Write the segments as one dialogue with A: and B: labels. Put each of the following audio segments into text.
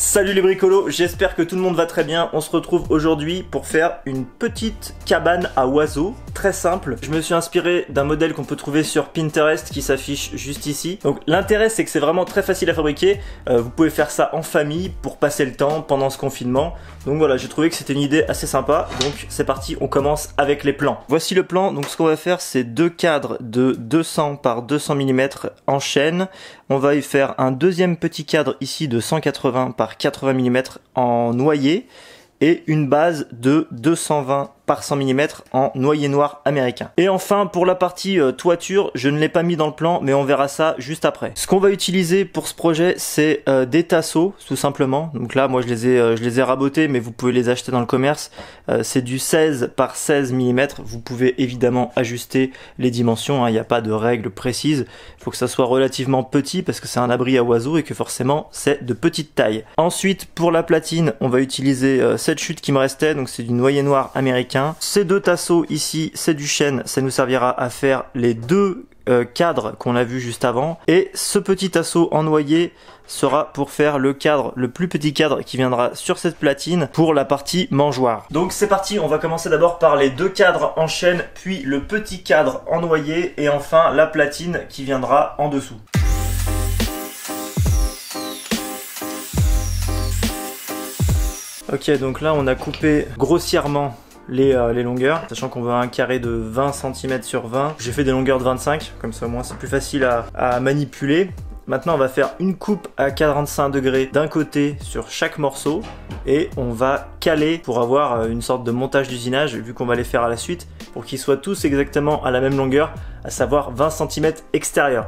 A: Salut les bricolos, j'espère que tout le monde va très bien. On se retrouve aujourd'hui pour faire une petite cabane à oiseaux, très simple. Je me suis inspiré d'un modèle qu'on peut trouver sur Pinterest qui s'affiche juste ici. Donc l'intérêt c'est que c'est vraiment très facile à fabriquer. Vous pouvez faire ça en famille pour passer le temps pendant ce confinement. Donc voilà, j'ai trouvé que c'était une idée assez sympa. Donc c'est parti, on commence avec les plans. Voici le plan, donc ce qu'on va faire c'est deux cadres de 200 par 200 mm en chêne. On va y faire un deuxième petit cadre ici de 180 par 80 mm en noyer et une base de 220 par 100 mm en noyer noir américain. Et enfin pour la partie toiture, je ne l'ai pas mis dans le plan mais on verra ça juste après. Ce qu'on va utiliser pour ce projet c'est des tasseaux tout simplement. Donc là moi je les ai rabotés mais vous pouvez les acheter dans le commerce. C'est du 16 par 16 mm. Vous pouvez évidemment ajuster les dimensions, il n'y a pas de règle précise. Il faut que ça soit relativement petit parce que c'est un abri à oiseaux et que forcément c'est de petite taille. Ensuite pour la platine on va utiliser cette chute qui me restait, donc c'est du noyer noir américain. Ces deux tasseaux ici, c'est du chêne, ça nous servira à faire les deux cadres qu'on a vu juste avant. Et ce petit tasseau en noyer sera pour faire le cadre, le plus petit cadre qui viendra sur cette platine pour la partie mangeoire. Donc c'est parti, on va commencer d'abord par les deux cadres en chêne, puis le petit cadre en noyer et enfin la platine qui viendra en dessous. Ok, donc là on a coupé grossièrement les longueurs, sachant qu'on veut un carré de 20 cm sur 20. J'ai fait des longueurs de 25, comme ça au moins c'est plus facile à manipuler. Maintenant on va faire une coupe à 45 degrés d'un côté sur chaque morceau et on va caler pour avoir une sorte de montage d'usinage vu qu'on va les faire à la suite pour qu'ils soient tous exactement à la même longueur, à savoir 20 cm extérieur.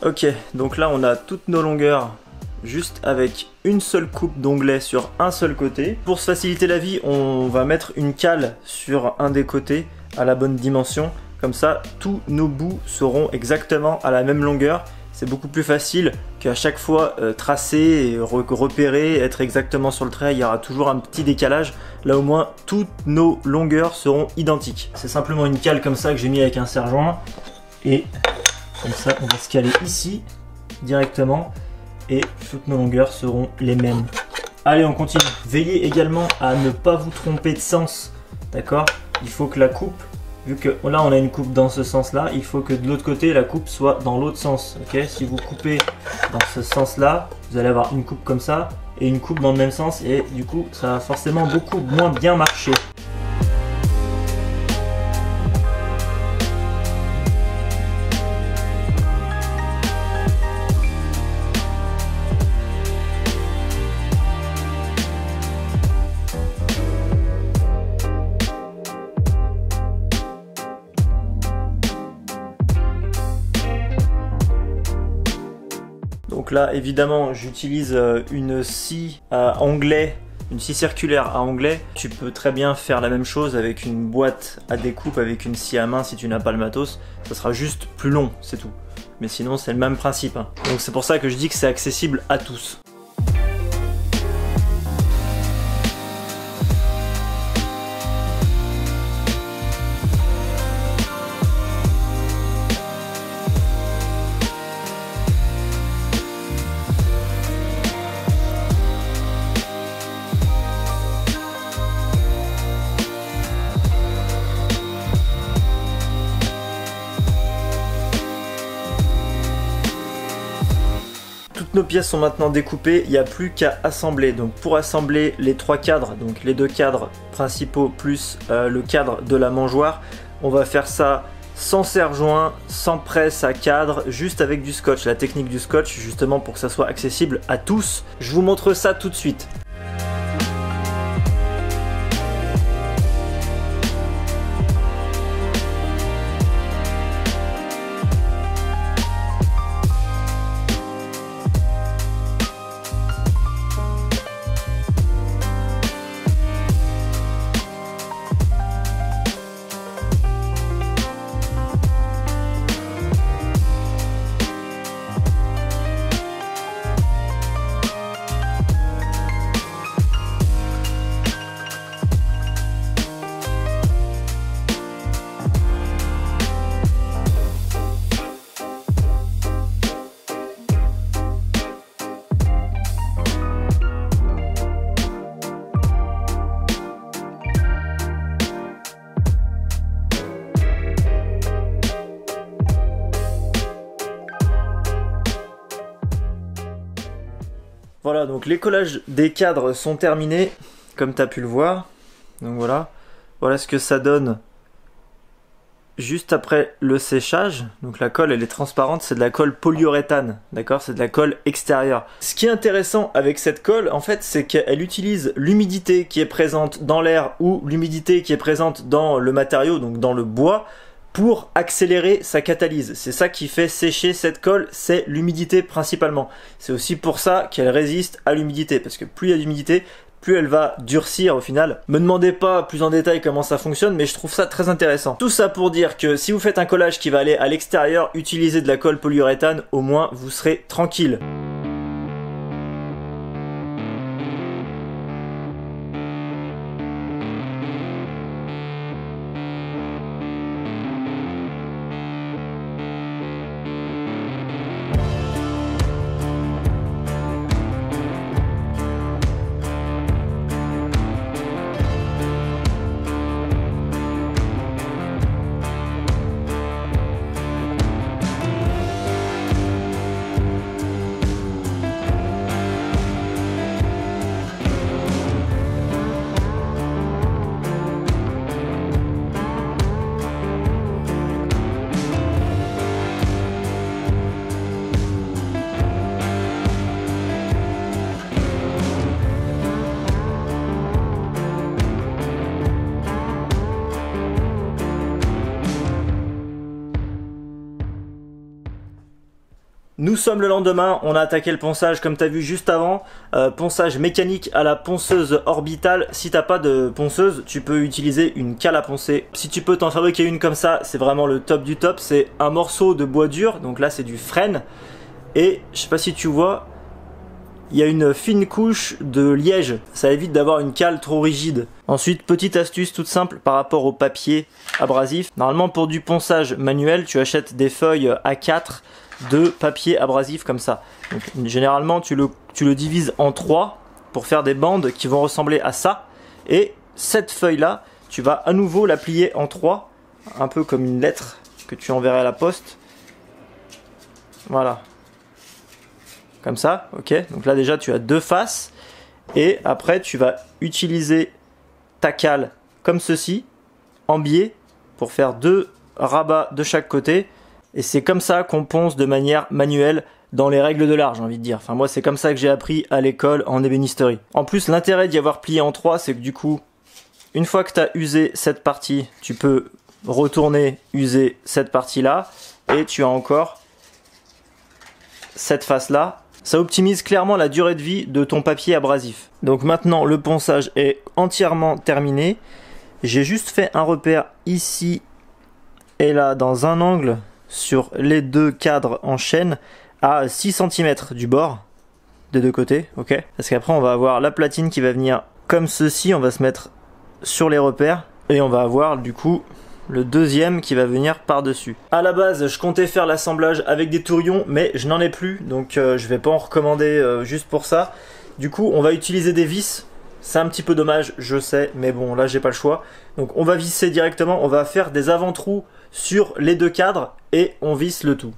A: Ok, donc là on a toutes nos longueurs juste avec une seule coupe d'onglet sur un seul côté. Pour se faciliter la vie, on va mettre une cale sur un des côtés à la bonne dimension. Comme ça, tous nos bouts seront exactement à la même longueur. C'est beaucoup plus facile qu'à chaque fois tracer, et repérer, être exactement sur le trait. Il y aura toujours un petit décalage. Là au moins, toutes nos longueurs seront identiques. C'est simplement une cale comme ça que j'ai mis avec un serre-joint. Et comme ça, on va se caler ici directement et toutes nos longueurs seront les mêmes. Allez, on continue. Veillez également à ne pas vous tromper de sens, d'accord? Il faut que la coupe, vu que là on a une coupe dans ce sens-là, il faut que de l'autre côté la coupe soit dans l'autre sens, ok? Si vous coupez dans ce sens-là, vous allez avoir une coupe comme ça et une coupe dans le même sens et du coup, ça va forcément beaucoup moins bien marcher. Donc là évidemment j'utilise une scie à onglet, une scie circulaire à onglet. Tu peux très bien faire la même chose avec une boîte à découpe avec une scie à main si tu n'as pas le matos. Ça sera juste plus long, c'est tout. Mais sinon c'est le même principe. Donc c'est pour ça que je dis que c'est accessible à tous. Toutes nos pièces sont maintenant découpées, il n'y a plus qu'à assembler. Donc pour assembler les trois cadres, donc les deux cadres principaux plus le cadre de la mangeoire, on va faire ça sans serre-joint, sans presse à cadre, juste avec du scotch. La technique du scotch justement pour que ça soit accessible à tous. Je vous montre ça tout de suite. Voilà, donc les collages des cadres sont terminés, comme tu as pu le voir. Donc voilà, voilà ce que ça donne juste après le séchage. Donc la colle elle est transparente, c'est de la colle polyuréthane, d'accord, c'est de la colle extérieure. Ce qui est intéressant avec cette colle en fait, c'est qu'elle utilise l'humidité qui est présente dans l'air ou l'humidité qui est présente dans le matériau, donc dans le bois, pour accélérer sa catalyse. C'est ça qui fait sécher cette colle, c'est l'humidité principalement. C'est aussi pour ça qu'elle résiste à l'humidité, parce que plus il y a d'humidité, plus elle va durcir au final. Me demandez pas plus en détail comment ça fonctionne, mais je trouve ça très intéressant. Tout ça pour dire que si vous faites un collage qui va aller à l'extérieur, utilisez de la colle polyuréthane, au moins vous serez tranquille. Nous sommes le lendemain, on a attaqué le ponçage comme tu as vu juste avant, ponçage mécanique à la ponceuse orbitale. Si t'as pas de ponceuse, tu peux utiliser une cale à poncer. Si tu peux t'en fabriquer une comme ça, c'est vraiment le top du top. C'est un morceau de bois dur, donc là c'est du frêne. Et je sais pas si tu vois, il y a une fine couche de liège, ça évite d'avoir une cale trop rigide. Ensuite, petite astuce toute simple par rapport au papier abrasif. Normalement pour du ponçage manuel, tu achètes des feuilles A4 de papier abrasif comme ça. Donc, généralement tu le divises en 3 pour faire des bandes qui vont ressembler à ça. Et cette feuille là, tu vas à nouveau la plier en 3, un peu comme une lettre que tu enverrais à la poste. Voilà. Comme ça, ok. Donc là déjà tu as deux faces. Et après tu vas utiliser ta cale comme ceci, en biais, pour faire deux rabats de chaque côté. Et c'est comme ça qu'on ponce de manière manuelle dans les règles de l'art, j'ai envie de dire. Enfin moi c'est comme ça que j'ai appris à l'école en ébénisterie. En plus l'intérêt d'y avoir plié en 3, c'est que du coup, une fois que tu as usé cette partie, tu peux retourner user cette partie là. Et tu as encore cette face là. Ça optimise clairement la durée de vie de ton papier abrasif. Donc maintenant le ponçage est entièrement terminé. J'ai juste fait un repère ici et là dans un angle sur les deux cadres en chaîne à 6 cm du bord des deux côtés, ok. Parce qu'après on va avoir la platine qui va venir comme ceci, on va se mettre sur les repères et on va avoir du coup le deuxième qui va venir par dessus. À la base je comptais faire l'assemblage avec des tourions mais je n'en ai plus, donc je vais pas en recommander juste pour ça. Du coup on va utiliser des vis. C'est un petit peu dommage, je sais, mais bon là j'ai pas le choix. Donc on va visser directement, on va faire des avant-trous sur les deux cadres et on visse le tout.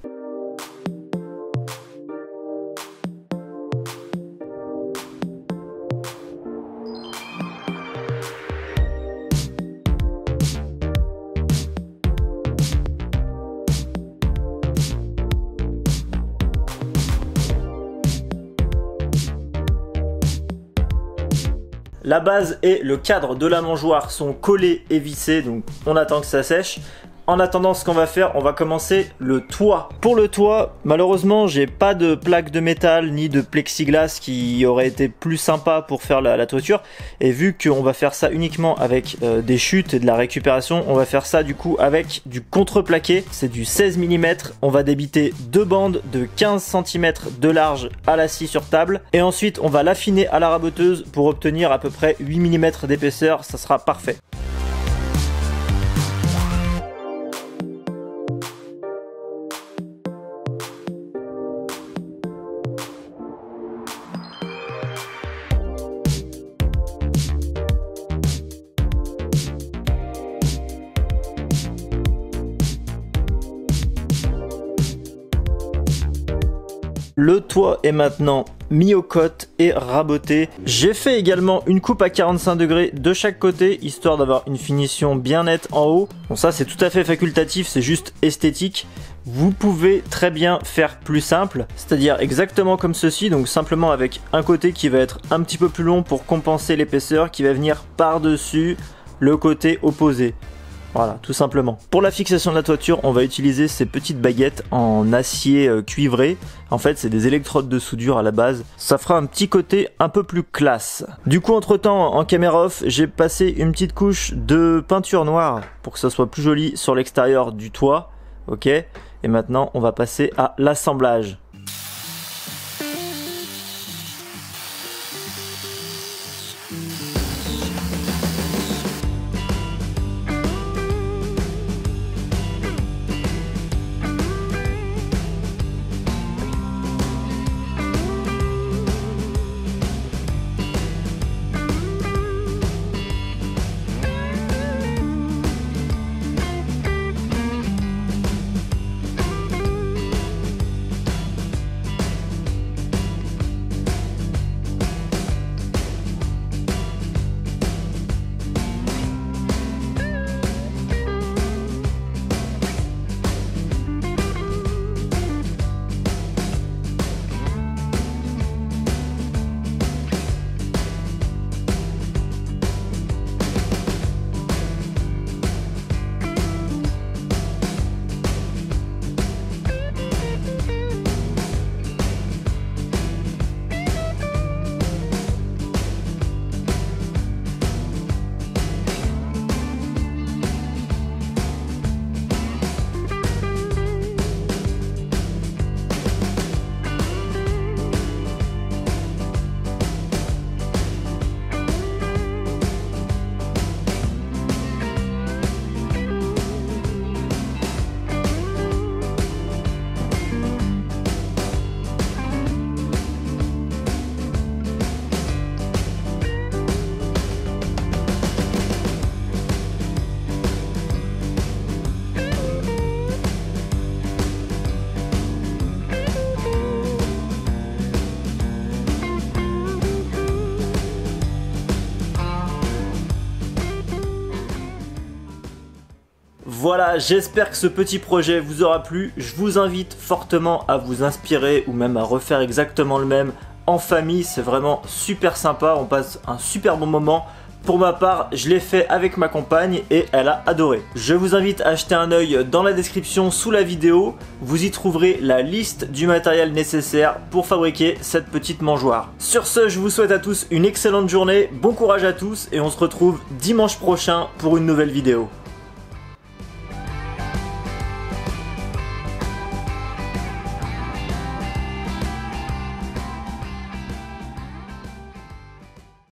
A: La base et le cadre de la mangeoire sont collés et vissés, donc on attend que ça sèche. En attendant, ce qu'on va faire, on va commencer le toit. Pour le toit, malheureusement, j'ai pas de plaque de métal ni de plexiglas qui aurait été plus sympa pour faire la toiture. Et vu qu'on va faire ça uniquement avec des chutes et de la récupération, on va faire ça du coup avec du contreplaqué. C'est du 16 mm. On va débiter deux bandes de 15 cm de large à la scie sur table. Et ensuite, on va l'affiner à la raboteuse pour obtenir à peu près 8 mm d'épaisseur. Ça sera parfait. Le toit est maintenant mis aux côtes et raboté. J'ai fait également une coupe à 45 degrés de chaque côté, histoire d'avoir une finition bien nette en haut. Bon, ça c'est tout à fait facultatif, c'est juste esthétique. Vous pouvez très bien faire plus simple, c'est-à-dire exactement comme ceci, donc simplement avec un côté qui va être un petit peu plus long pour compenser l'épaisseur, qui va venir par-dessus le côté opposé. Voilà, tout simplement. Pour la fixation de la toiture, on va utiliser ces petites baguettes en acier cuivré. En fait, c'est des électrodes de soudure à la base. Ça fera un petit côté un peu plus classe. Du coup, entre-temps, en caméra off, j'ai passé une petite couche de peinture noire pour que ça soit plus joli sur l'extérieur du toit. Ok ? Et maintenant, on va passer à l'assemblage. Voilà, j'espère que ce petit projet vous aura plu. Je vous invite fortement à vous inspirer ou même à refaire exactement le même en famille. C'est vraiment super sympa, on passe un super bon moment. Pour ma part, je l'ai fait avec ma compagne et elle a adoré. Je vous invite à jeter un œil dans la description sous la vidéo. Vous y trouverez la liste du matériel nécessaire pour fabriquer cette petite mangeoire. Sur ce, je vous souhaite à tous une excellente journée, bon courage à tous et on se retrouve dimanche prochain pour une nouvelle vidéo.